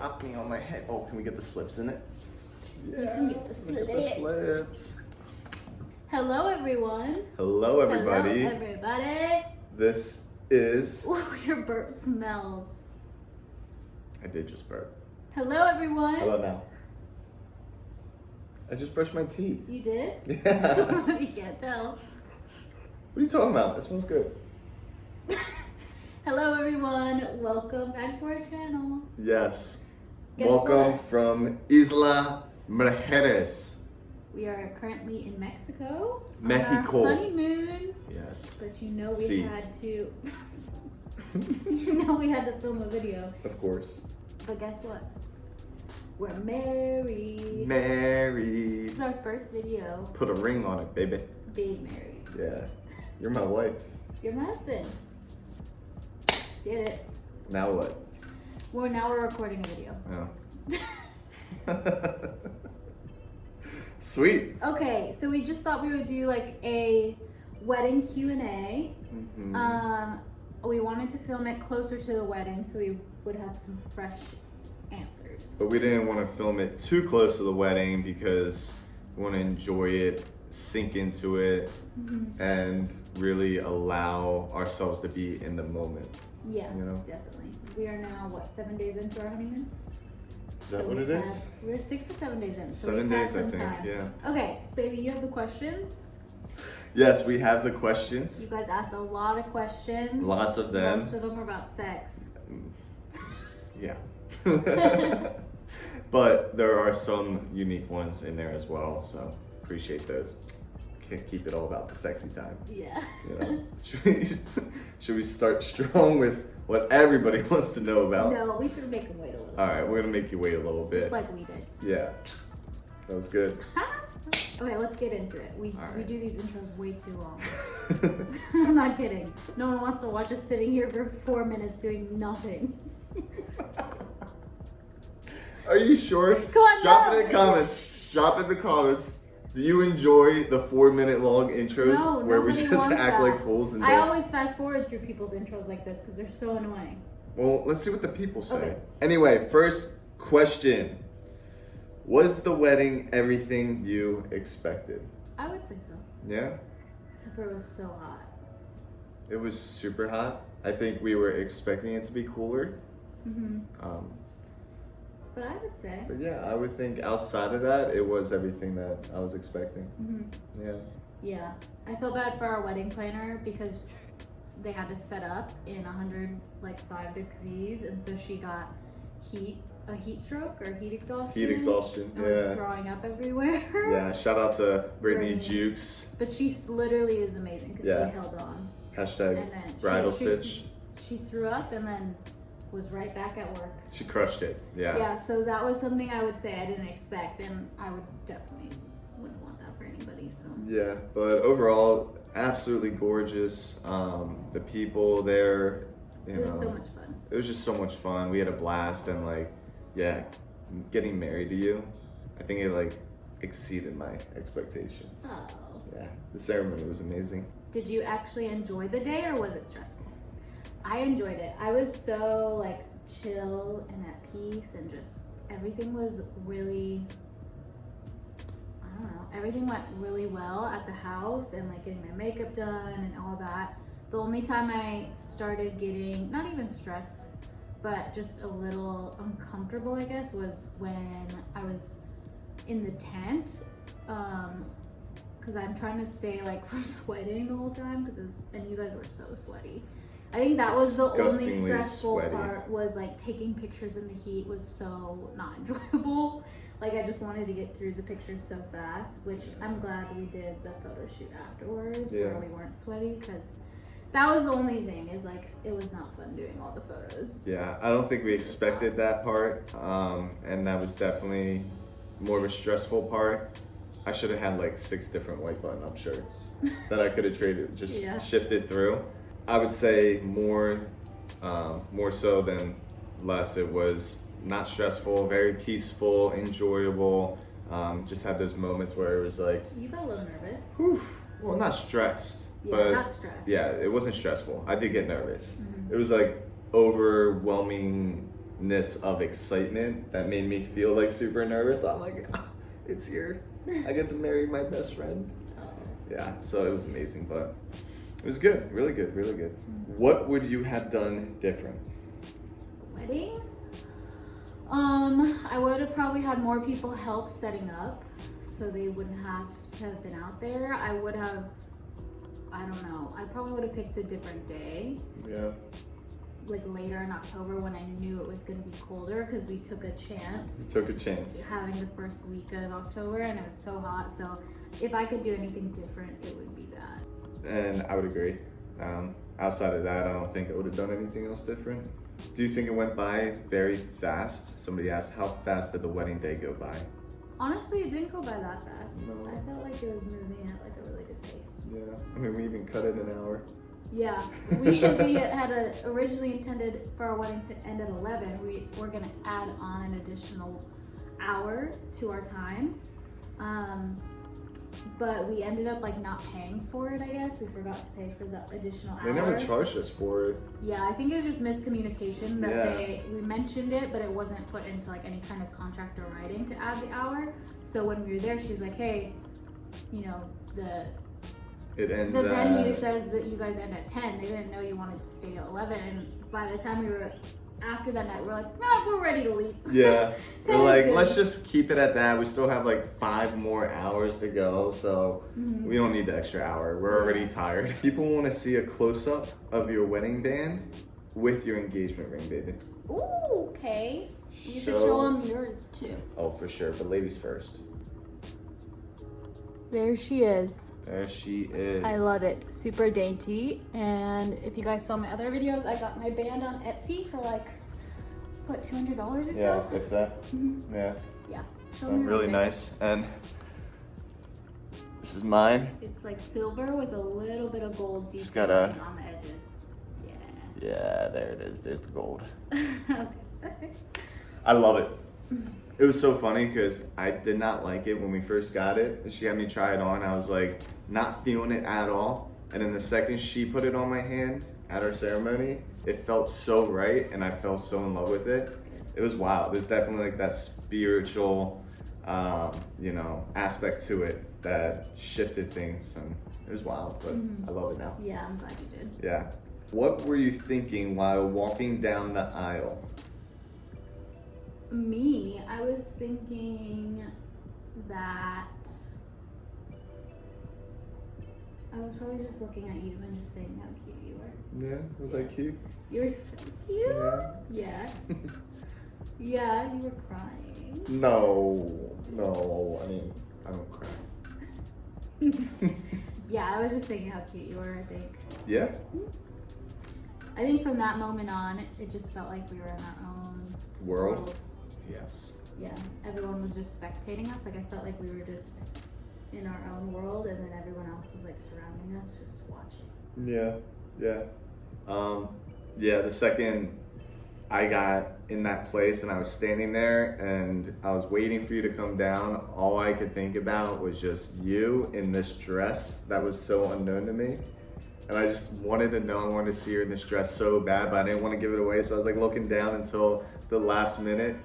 Drop me on my head. Oh, can we get the slips in it? Yeah, you can get the slips. Hello, everyone. Hello, everybody. Hello, everybody. This is... Ooh, your burp smells. I did just burp. Hello, everyone. How about now? I just brushed my teeth. You did? Yeah. You can't tell. What are you talking about? It smells good. Hello, everyone. Welcome back to our channel. Yes. Guess Welcome what? from Isla Mujeres. We are currently in Mexico. Mexico. On our honeymoon. Yes. But you know we Si. had to... you know we had to film a video. Of course. But guess what? We're married. Married. This is our first video. Put a ring on it, baby. Being married. Yeah. You're my wife. You're my husband. Did it. Now what? Well, now we're recording a video. Oh. Sweet. Okay, so we just thought we would do like a wedding Q&A. Mm-hmm. We wanted to film it closer to the wedding so we would have some fresh answers. But we didn't want to film it too close to the wedding because we want to enjoy it, sink into it, and really allow ourselves to be in the moment. Yeah, You know? definitely. We are now, 7 days into our honeymoon? Is that what it is? We're 6 or 7 days in. So 7 we've had days, I some think, time. yeah. Okay, baby, you have the questions. Yes, we have the You questions. guys asked a lot of questions. Lots of them. Most of them were about sex. Yeah. But there are some unique ones in there as well, so appreciate those. Can't keep it all about the sexy time. Yeah. You know? Should we start strong with what everybody wants to know about? No, we should make them wait a little. All right, we're gonna make you wait a little bit. Just like we did. Yeah, that was good. Okay, let's get into it. We right. do these intros way too long. I'm not kidding. No one wants to watch us sitting here for 4 minutes doing nothing. Are you sure? Come on, Drop no. it in the comments. Drop it in the comments. Do you enjoy the 4 minute long intros No, where we nobody just wants act that. like fools? And I don't- always fast forward through people's intros like this because they're so annoying. Well, let's see what the people say. Okay. Anyway, first question. Was the wedding everything you expected? I would say so. Yeah? Except for it was so hot. It was super hot. I think we were expecting it to be cooler. But I would say. But yeah, I would think outside of that, it was everything that I was expecting. Yeah. Yeah. I felt bad for our wedding planner because they had to set up in 105 degrees, and so she got a heat stroke or heat exhaustion. Heat exhaustion, and yeah. was throwing up everywhere. Yeah, shout out to Brittany Brittany. Jukes. But she literally is amazing because Yeah. she held on. Hashtag And then bridal she stitch. She threw up and then was right back at work. She crushed it. Yeah. Yeah, so that was something I would say I didn't expect, and I would definitely wouldn't want that for anybody. So Yeah, but overall, absolutely gorgeous. The people there, you it know. was so much fun. It was just so much fun. We had a blast, and yeah, getting married to you, I think it exceeded my expectations. Oh. Yeah, the ceremony was amazing. Did you actually enjoy the day, or was it stressful? I enjoyed it. I was so chill and at peace, and just everything was really, I don't know, everything went really well at the house, and getting my makeup done and all that. The only time I started getting, not even stressed, but just a little uncomfortable, I guess, was when I was in the tent, because I'm trying to stay from sweating the whole time, and you guys were so sweaty. I think that was the only Disgustingly stressful sweaty. part, was taking pictures in the heat was so not enjoyable. I just wanted to get through the pictures so fast, which I'm glad we did the photo shoot afterwards Yeah. where we weren't sweaty, because that was the only thing, is it was not fun doing all the photos. Yeah, I don't think we expected that part, and that was definitely more of a stressful part. I should have had 6 different white button-up shirts that I could have traded, just Yeah. shifted through. I would say more so than less. It was not stressful, very peaceful, enjoyable. Just had those moments where it was You got a little nervous. whew, well, not stressed, Yeah, but not stressed. yeah, it wasn't stressful. I did get nervous. Mhm. It was overwhelming of excitement that made me feel like super nervous. I'm like, "Ah, it's here. I get to marry my best friend." Yeah, so it was amazing, but it was good, really good, really good. What would you have done different? Wedding? I would have probably had more people help setting up so they wouldn't have to have been out there. I would have, I don't know, I probably would have picked a different day. Yeah. Like later in October when I knew it was going to be colder because we took a chance. You took a chance. Having the first week of October and it was so hot. So if I could do anything different, it would be that. And I would agree. Outside of that, I don't think I would have done anything else different. Do you think it went by very fast? Somebody asked, how fast did the wedding day go by? Honestly, it didn't go by that fast. No. I felt like it was moving at like a really good pace. Yeah, I mean, we even cut it an hour. Yeah, we had originally intended for our wedding to end at 11. We were gonna add on an additional hour to our time, but we ended up like not paying for it. I guess we forgot to pay for the additional hour. They never charged us for it. Yeah, I think it was just miscommunication that Yeah. we mentioned it, but it wasn't put into like any kind of contract or writing to add the hour. So when we were there, she was like, "Hey, you know It ends the venue says that you guys end at 10. They didn't know you wanted to stay till 11. And by the time we were after that night, we're like, no, we're ready to leave." Yeah, 10 we're is like, good. let's just keep it at that. We still have like 5 more hours to go, so we don't need the extra hour. We're already tired. People want to see a close-up of your wedding band with your engagement ring, baby. Ooh, okay. You should So- show them yours too. Oh, for sure, but ladies first. There she is. There she is. I love it. Super dainty. And if you guys saw my other videos, I got my band on Etsy for like, what, $200 or so? Yeah, if that. Yeah. Yeah. Show So them your really outfit. nice. And this is mine. It's like silver with a little bit of gold Just detailing gotta- on the edges. Yeah. Yeah, there it is. There's the gold. Okay. I love it. It was so funny because I did not like it when we first got it. She had me try it on. I was like, not feeling it at all. And then the second she put it on my hand at our ceremony, it felt so right and I fell so in love with it. It was wild. There's definitely like that spiritual, aspect to it that shifted things, and it was wild, but I love it now. Yeah, I'm glad you did. Yeah. What were you thinking while walking down the aisle? Me, I was thinking that I was probably just looking at you and just saying how cute you were. Yeah, was I cute? You were so cute. Yeah. Yeah. Yeah, you were crying. No, I mean, I don't cry. Yeah, I was just saying how cute you were, I think. Yeah? I think from that moment on, it just felt like we were in our own World? Yes. Yeah, everyone was just spectating us. Like, I felt like we were just in our own world, and then everyone else was like surrounding us, just watching. Yeah. The second I got in that place and I was standing there and I was waiting for you to come down, all I could think about was just you in this dress that was so unknown to me. And I just wanted to know, I wanted to see her in this dress so bad, but I didn't want to give it away. So I was like looking down until the last minute.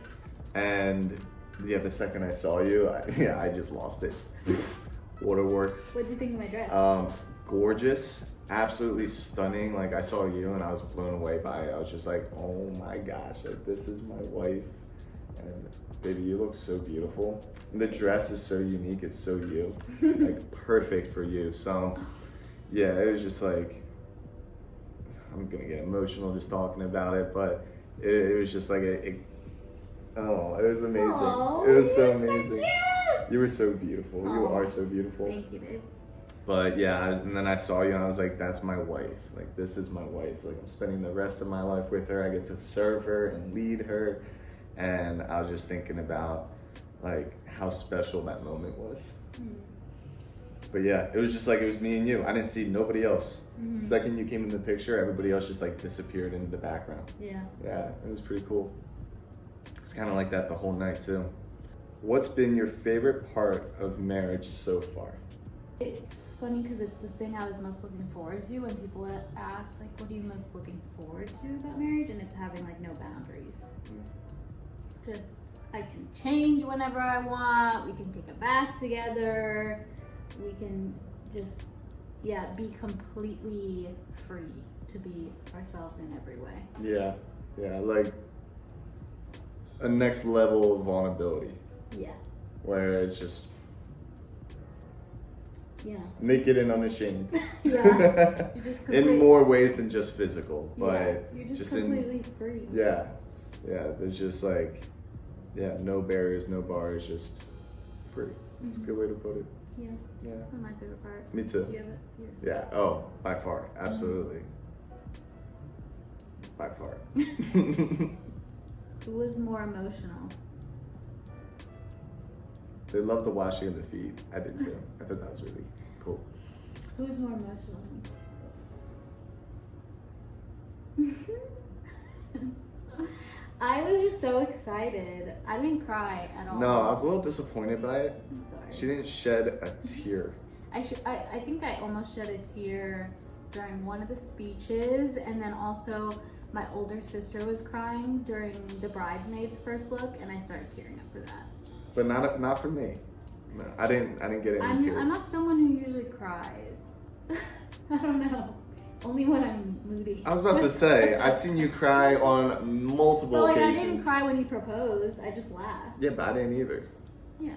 And yeah, the second I saw you, I just lost it. Waterworks. What'd you think of my dress? Gorgeous, absolutely stunning. Like, I saw you and I was blown away by it. I was just like, oh my gosh, like, this is my wife. And baby, you look so beautiful. And the dress is so unique, it's so you. Like, perfect for you. So yeah, it was just like, I'm gonna get emotional just talking about it, but it was just like it was amazing. Aww, it was so you're so amazing. cute. You were so beautiful. You Aw. are so beautiful. Thank you, babe. But yeah, and then I saw you and I was like, that's my wife. Like, this is my wife. Like, I'm spending the rest of my life with her. I get to serve her and lead her. And I was just thinking about like how special that moment was. But yeah, it was just like, it was me and you. I didn't see nobody else. The second you came in the picture, everybody else just like disappeared into the background. Yeah. Yeah, it was pretty cool. It's kind of like that the whole night too. What's been your favorite part of marriage so far? It's funny because it's the thing I was most looking forward to when people ask, like, what are you most looking forward to about marriage? And it's having, like, no boundaries. Just, I can change whenever I want. We can take a bath together. We can just, be completely free to be ourselves in every way. Yeah, like a next level of vulnerability. Yeah. Where it's just Yeah. naked and unashamed. Yeah. You're just in more ways than just physical, but you're just in completely free. Yeah. There's just like, no barriers, no bars, just free. It's a good way to put it. Yeah. That's one of my favorite parts. Me too. Do you have it? Yours? Yeah. Oh, by far, absolutely. By far. Who was more emotional? They love the washing of the feet. I did too. I thought that was really cool. Who's more emotional? I was just so excited. I didn't cry at all. No, I was a little disappointed by it. I'm sorry. She didn't shed a tear. I think I almost shed a tear during one of the speeches, and then also my older sister was crying during the bridesmaids' first look, and I started tearing up for that. But not for me. No, I didn't get any tears. I'm not someone who usually cries. I don't know. Only when I'm moody. I was about to say, I've seen you cry on multiple occasions. I didn't cry when you proposed. I just laughed. Yeah, but I didn't either. Yeah.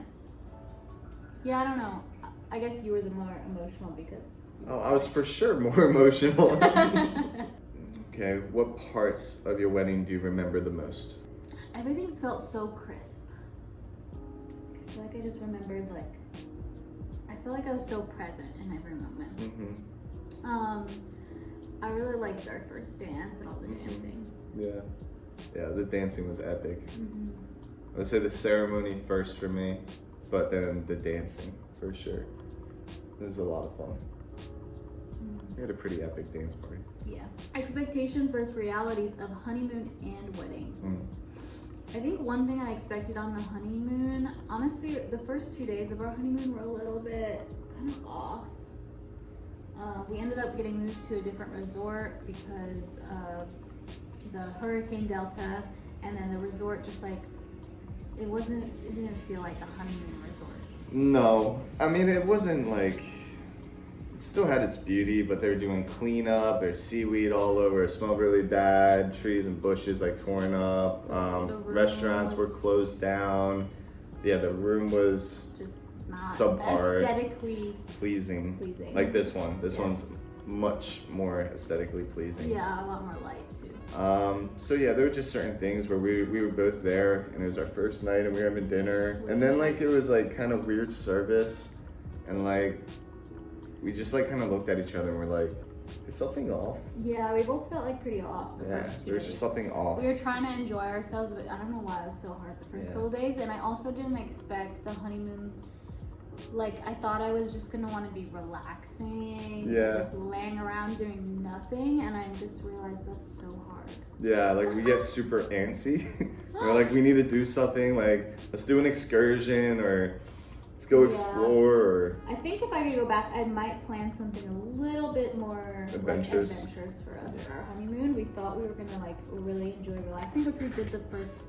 Yeah, I don't know. I guess you were the more emotional because... Oh, I was for sure more emotional. Okay, what parts of your wedding do you remember the most? Everything felt so crisp. I feel like I just remembered, I feel like I was so present in every moment. I really liked our first dance and all the dancing. Yeah, the dancing was epic. I would say the ceremony first for me, but then the dancing for sure. It was a lot of fun. We had a pretty epic dance party. Yeah. Expectations versus realities of honeymoon and wedding. I think one thing I expected on the honeymoon, honestly, the first 2 days of our honeymoon were a little bit kind of off. We ended up getting moved to a different resort because of the Hurricane Delta, and then the resort just it didn't feel like a honeymoon resort. No, I mean, it wasn't it still had its beauty, but they were doing cleanup, there's seaweed all over, it smelled really bad, trees and bushes torn up, restaurants were closed down. Yeah, the room was just not subpar, aesthetically pleasing. Like this one. This one's much more aesthetically pleasing. Yeah, a lot more light too. So yeah, there were just certain things where we were both there, and it was our first night, and we were having dinner, and then it was kind of weird service, and we just kind of looked at each other and we're like, is something off? Yeah, we both felt pretty off the first 2 days. There was just something off. We were trying to enjoy ourselves, but I don't know why it was so hard the first couple days. And I also didn't expect the honeymoon. I thought I was just gonna want to be relaxing, and just laying around doing nothing, and I just realized that's so hard. Yeah, we get super antsy. We're we need to do something. Let's do an excursion, or let's go explore. Or I think if I could go back, I might plan something a little bit more adventurous for us for our honeymoon. We thought we were gonna really enjoy relaxing, which we did the first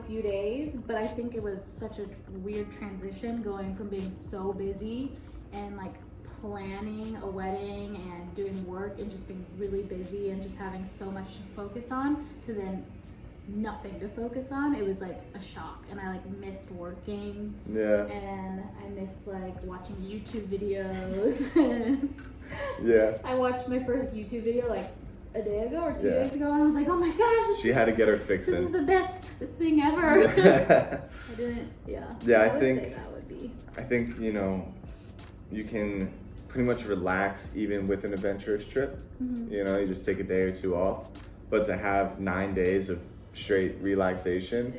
few days, but I think it was such a weird transition going from being so busy and planning a wedding and doing work and just being really busy and just having so much to focus on to then nothing to focus on. It was a shock, and I missed working. Yeah. And I missed watching YouTube videos. Yeah. I watched my first YouTube video a day ago or 2 days ago, and I was like, oh my gosh, she had to get her fix this in. is the best thing ever. I didn't, I think say that would be. I think, you can pretty much relax even with an adventurous trip. You just take a day or two off, but to have 9 days of straight relaxation,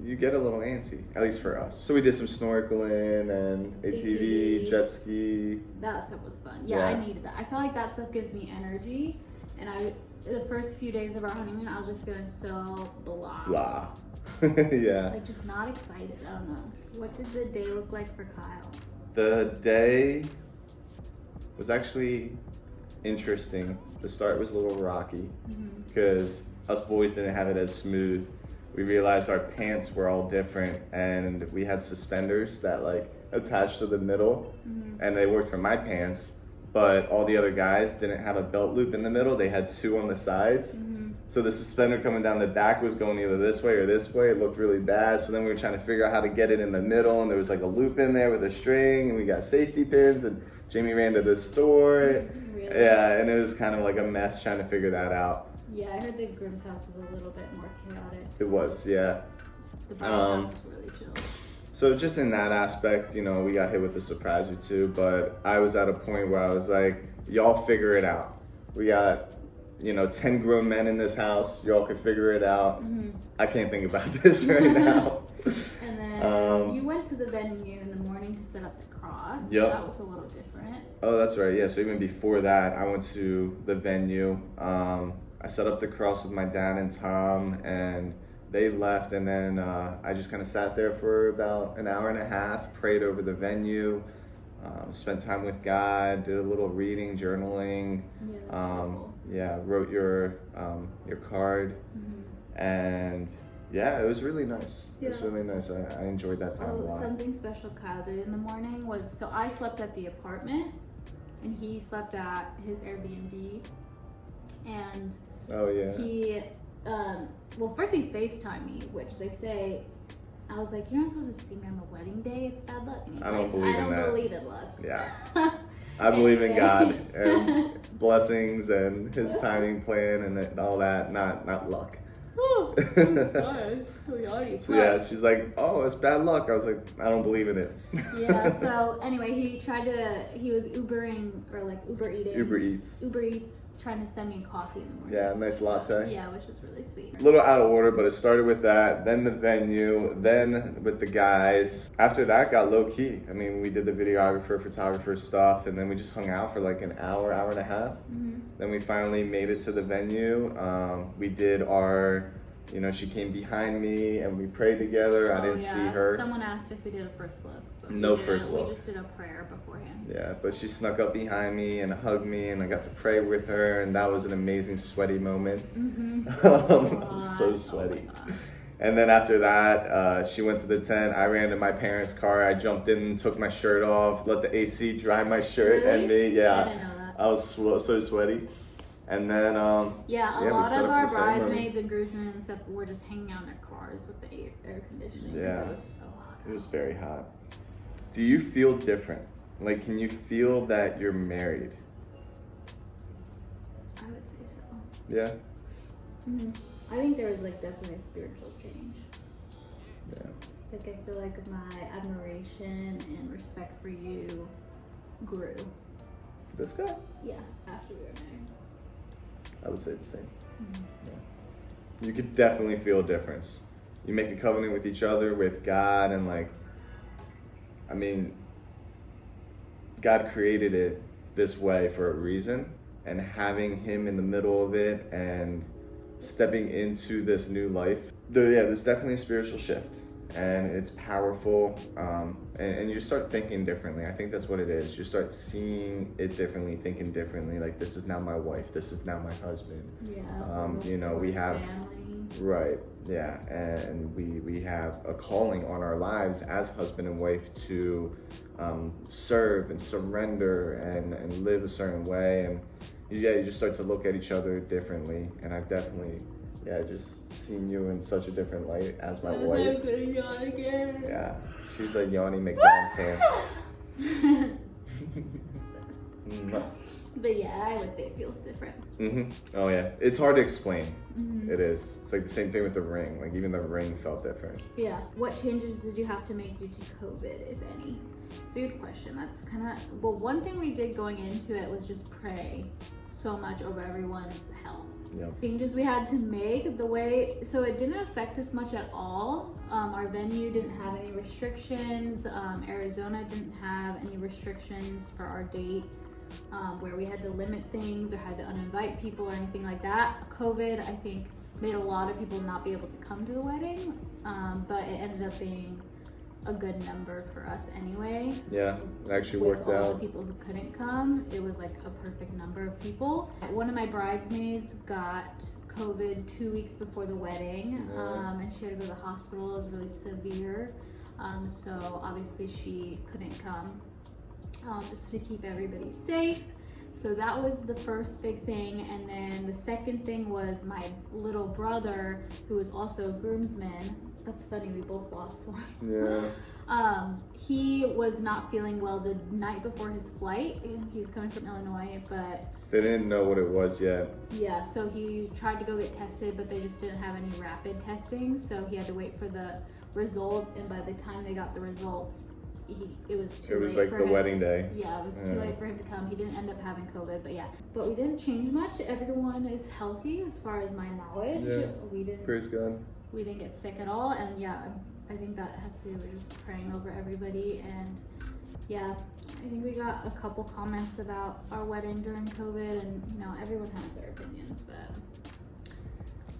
you get a little antsy, at least for us. So we did some snorkeling and ATV, jet ski. That stuff was fun. Yeah, I needed that. I feel like that stuff gives me energy, and the first few days of our honeymoon, I was just feeling so blah. Yeah. Just not excited. I don't know. What did the day look like for Kyle? The day was actually interesting. The start was a little rocky because us boys didn't have it as smooth. We realized our pants were all different, and we had suspenders that like attached to the middle, and they worked for my pants, but all the other guys didn't have a belt loop in the middle. They had two on the sides. So the suspender coming down the back was going either this way or this way. It looked really bad. So then we were trying to figure out how to get it in the middle, and there was like a loop in there with a string, and we got safety pins, and Jamie ran to the store. Really? Yeah, and it was kind of like a mess trying to figure that out. Yeah, I heard the groom's house was a little bit more chaotic. It was, yeah. The bride's house was really chill. So just in that aspect, you know, we got hit with a surprise or two, but I was at a point where I was like, y'all figure it out. We got, 10 grown men in this house. Y'all could figure it out. I can't think about this right now. And then you went to the venue in the morning to set up the cross. Yep. That was a little different. Oh, that's right. Yeah, so even before that, I went to the venue. I set up the cross with my dad and Tom, and they left, and then I just kind of sat there for about an hour and a half, prayed over the venue, spent time with God, did a little reading, journaling. Yeah, that's beautiful. Wrote your card, and yeah, it was really nice. It was Yeah. really nice. I enjoyed that time a lot. Something special Kyle did in the morning was, so I slept at the apartment, and he slept at his Airbnb, and Oh yeah. he, first he FaceTimed me, which they say, I was like, you're not supposed to see me on the wedding day, it's bad luck. And he's I don't like, believe I in don't that. believe in luck. Yeah. I believe in God Anyway. and blessings and His timing plan and all that, not luck. Oh, So yeah, she's like, oh, it's bad luck. I was like, I don't believe in it. Yeah, so anyway, he was Ubering, or like Uber eating. Uber Eats. Uber Eats, trying to send me coffee in the morning. Yeah, nice latte. Yeah, which was really sweet. A little out of order, but it started with that, then the venue, then with the guys. After that, got low key. I mean, we did the videographer, photographer stuff, and then we just hung out for like an hour and a half. Then we finally made it to the venue. We did our, she came behind me and we prayed together. I didn't see her. Someone asked if we did a first look. But No first look. We just did a prayer beforehand. Yeah, but she snuck up behind me and hugged me, and I got to pray with her, and that was an amazing sweaty moment. I was so sweaty. Oh my gosh. And then after that, she went to the tent. I ran to my parents' car. I jumped in, took my shirt off, let the AC dry my shirt and me. Yeah, I didn't know that. I was so sweaty. And then a lot we set of up for our the ceremony. bridesmaids and groomsmen and stuff were just hanging out in their cars with the air conditioning. 'Cause Yeah. it was so hot. It was very hot. Do you feel different? Like, can you feel that you're married? I would say so. Yeah? I think there was like definitely a spiritual change. Yeah. Like I feel like my admiration and respect for you grew. This guy? Yeah, after we were married. I would say the same. Yeah. You could definitely feel a difference. You make a covenant with each other, with God, and God created it this way for a reason, and having Him in the middle of it and stepping into this new life, there's definitely a spiritual shift, and it's powerful, and you just start thinking differently. I think that's what it is. You start seeing it differently, thinking differently, like, this is now my wife, this is now my husband. Yeah. We have family. Right, yeah, and we have a calling on our lives as husband and wife to serve and surrender and live a certain way, and you just start to look at each other differently, and I've definitely just seen you in such a different light as my wife. I'm gonna yawn again. Yeah, she's like Yanni McDonald pants. But yeah, I would say it feels different. Oh yeah, it's hard to explain. It is. It's like the same thing with the ring. Like, even the ring felt different. Yeah. What changes did you have to make due to COVID, if any? It's a good question. That's kind of, one thing we did going into it was just pray so much over everyone's health. Yep. Changes we had to make, so it didn't affect us much at all. Our venue didn't have any restrictions. Arizona didn't have any restrictions for our date. Where we had to limit things or had to uninvite people or anything like that. COVID, I think, made a lot of people not be able to come to the wedding, but it ended up being a good number for us anyway. Yeah, it actually With worked all out. the people who couldn't come, it was like a perfect number of people. One of my bridesmaids got COVID 2 weeks before the wedding, and she had to go to the hospital. It was really severe, so obviously she couldn't come, just to keep everybody safe. So that was the first big thing, and then the second thing was my little brother, who was also a groomsman. That's funny, we both lost one. Yeah. He was not feeling well the night before his flight. He was coming from Illinois, but They didn't know what it was yet. yeah, so he tried to go get tested, but they just didn't have any rapid testing, so he had to wait for the results, and by the time they got the results, it was too late. It was like for the him. wedding day. Yeah, it was too late for him to come. He didn't end up having COVID, but yeah. But we didn't change much. Everyone is healthy as far as my knowledge. Yeah. We didn't Praise God. we didn't get sick at all, and yeah, I think that has to do with just praying over everybody. And yeah, I think we got a couple comments about our wedding during COVID, and you know, everyone has their opinions, but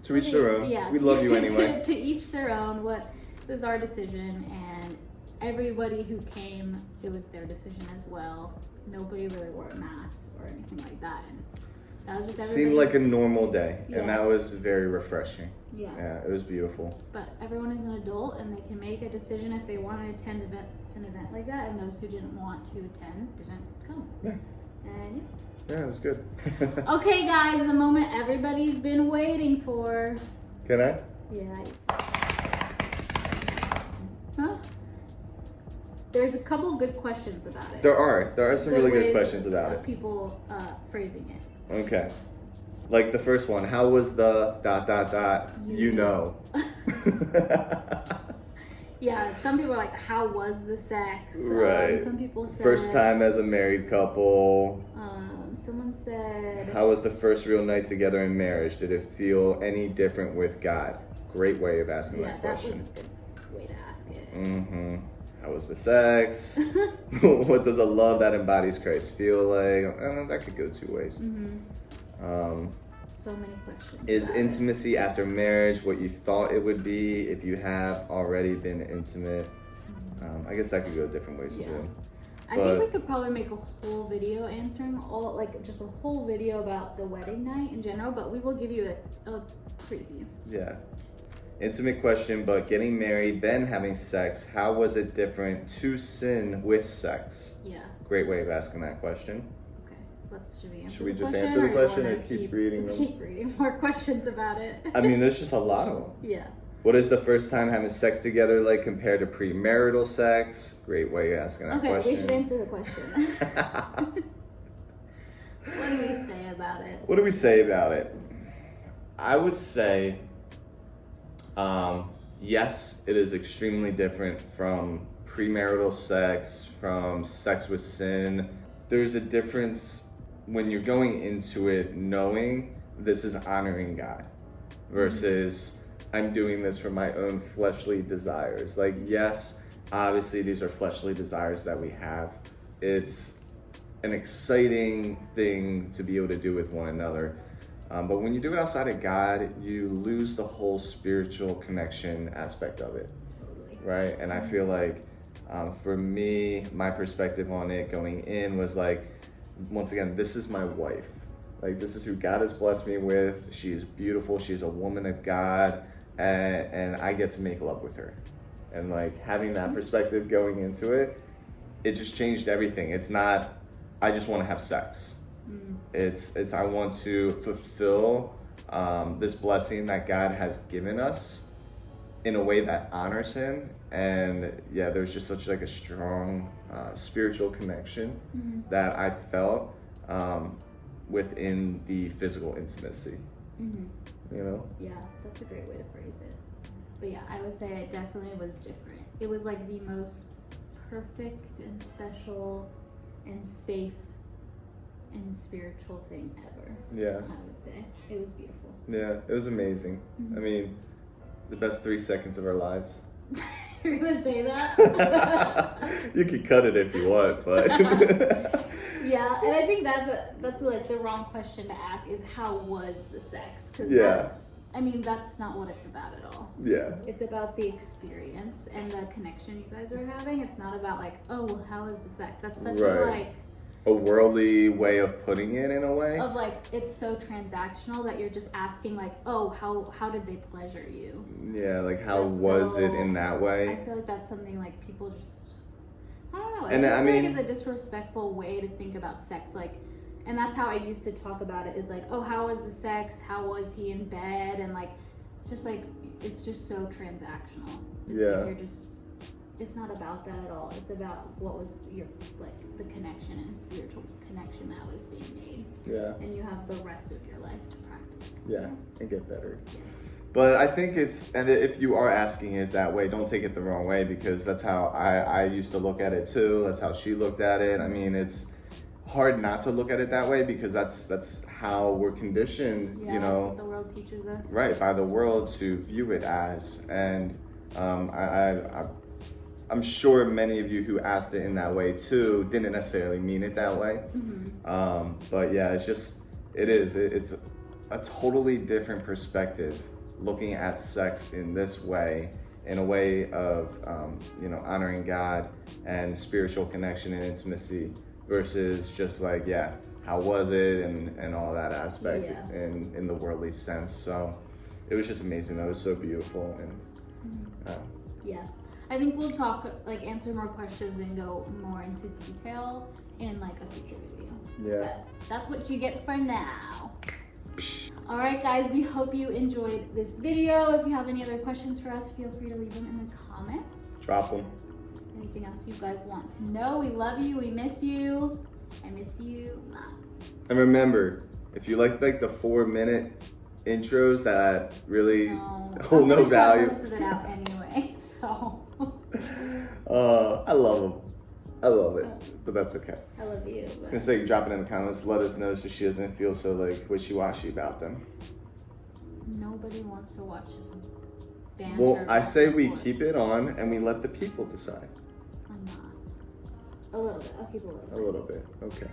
To each their own. yeah, We love you anyway. to each their own. What was our decision, and everybody who came, it was their decision as well. Nobody really wore a mask or anything like that, and that was just everybody. Seemed like a normal day, Yeah. and that was very refreshing. Yeah. Yeah, it was beautiful. But everyone is an adult, and they can make a decision if they want to attend an event like that, and those who didn't want to attend didn't come. Yeah. And Yeah, it was good. yeah. Okay, guys, the moment everybody's been waiting for. Can I? Yeah. Huh? There's a couple good questions about it. There are some really good ways questions about of it. people phrasing it. Okay. Like the first one, how was the ... you know? Yeah, some people are like, how was the sex? Right. Some people said... First time as a married couple. Someone said... How was the first real night together in marriage? Did it feel any different with God? Great way of asking that question. That was a good way to ask it. Mm-hmm. How was the sex? What does a love that embodies Christ feel like? That could go two ways. Mm-hmm. So many questions. Is intimacy after marriage what you thought it would be if you have already been intimate? I guess that could go different ways too. I think we could probably make a whole video answering all, like just a whole video about the wedding night in general, but we will give you a preview. Yeah. Intimate question, but getting married, then having sex, how was it different to sin with sex? Yeah. Great way of asking that question. Should we answer Should we the just question, answer the you question wanna or keep reading them? Keep reading more questions about it. I mean, there's just a lot of them. Yeah. What is the first time having sex together like compared to premarital sex? Great way of asking that question. Okay, we should answer the question. What do we say about it? What do we say about it? I would say, yes, it is extremely different from premarital sex, from sex with sin. There's a difference when you're going into it knowing this is honoring God versus I'm doing this for my own fleshly desires. Like, yes, obviously these are fleshly desires that we have. It's an exciting thing to be able to do with one another. But when you do it outside of God, you lose the whole spiritual connection aspect of it. Totally. Right? And I feel like for me, my perspective on it going in was like, once again, this is my wife. Like, this is who God has blessed me with. She is beautiful. She's a woman of God. And I get to make love with her. And like having that perspective going into it, it just changed everything. It's not, I just want to have sex. It's I want to fulfill this blessing that God has given us in a way that honors Him. And yeah, there's just such like a strong spiritual connection that I felt within the physical intimacy. You know? Yeah, that's a great way to phrase it. But yeah, I would say it definitely was different. It was like the most perfect and special and safe and spiritual thing ever. Yeah. I would say. It was beautiful. Yeah, it was amazing. I mean, the best 3 seconds of our lives. You're gonna say that? You could cut it if you want, but Yeah, and I think that's like the wrong question to ask is how was the sex? Because yeah, I mean, that's not what it's about at all. Yeah. It's about the experience and the connection you guys are having. It's not about like, oh, well, how is the sex? That's such a like a worldly way of putting it in a way. Of like, it's so transactional that you're just asking like, oh, how did they pleasure you? Yeah, like how was it in that way? I feel like that's something like people just, I don't know. And I mean, feel like it's a disrespectful way to think about sex. Like, and that's how I used to talk about it, is like, oh, how was the sex? How was he in bed? And like, it's just like, it's just so transactional. It's like you're just, it's not about that at all. It's about what was your, like, the connection and spiritual connection that was being made. Yeah. And you have the rest of your life to practice. Yeah, and get better. Yeah. But I think it's, and if you are asking it that way, don't take it the wrong way, because that's how I used to look at it too. That's how she looked at it. I mean, it's hard not to look at it that way, because that's how we're conditioned, Yeah, you know. that's what the world teaches us. Right, by the world to view it as. And I'm sure many of you who asked it in that way too didn't necessarily mean it that way. Mm-hmm. But yeah, it's a totally different perspective looking at sex in this way, in a way of, you know, honoring God and spiritual connection and intimacy, versus just like, yeah, how was it and all that aspect in the worldly sense. So it was just amazing. That was so beautiful. And yeah, I think we'll talk, like, answer more questions and go more into detail in like a future video. Yeah. But that's what you get for now. All right, guys, we hope you enjoyed this video. If you have any other questions for us, feel free to leave them in the comments. Drop them. Anything else you guys want to know? We love you. We miss you. I miss you lots. And remember, if you like the 4-minute intros that really hold no value. I'm gonna cut most of it out anyway, so. I love them. I love it, but that's okay. I love you. I was gonna say, drop it in the comments. Let us know so she doesn't feel so like wishy-washy about them. Nobody wants to watch us banter. Well, I say we keep it on and we let the people decide. I'm not. A little bit. I'll keep a little bit. A little bit. Okay.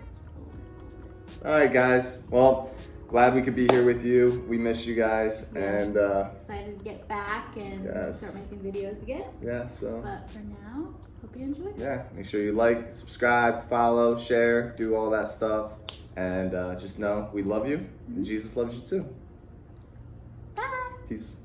All right, guys. Well, glad we could be here with you. We miss you guys, and excited to get back and start making videos again. Yeah. So. But for now, hope you enjoyed. Yeah. Make sure you like, subscribe, follow, share, do all that stuff, and just know we love you, and Jesus loves you too. Bye. Peace.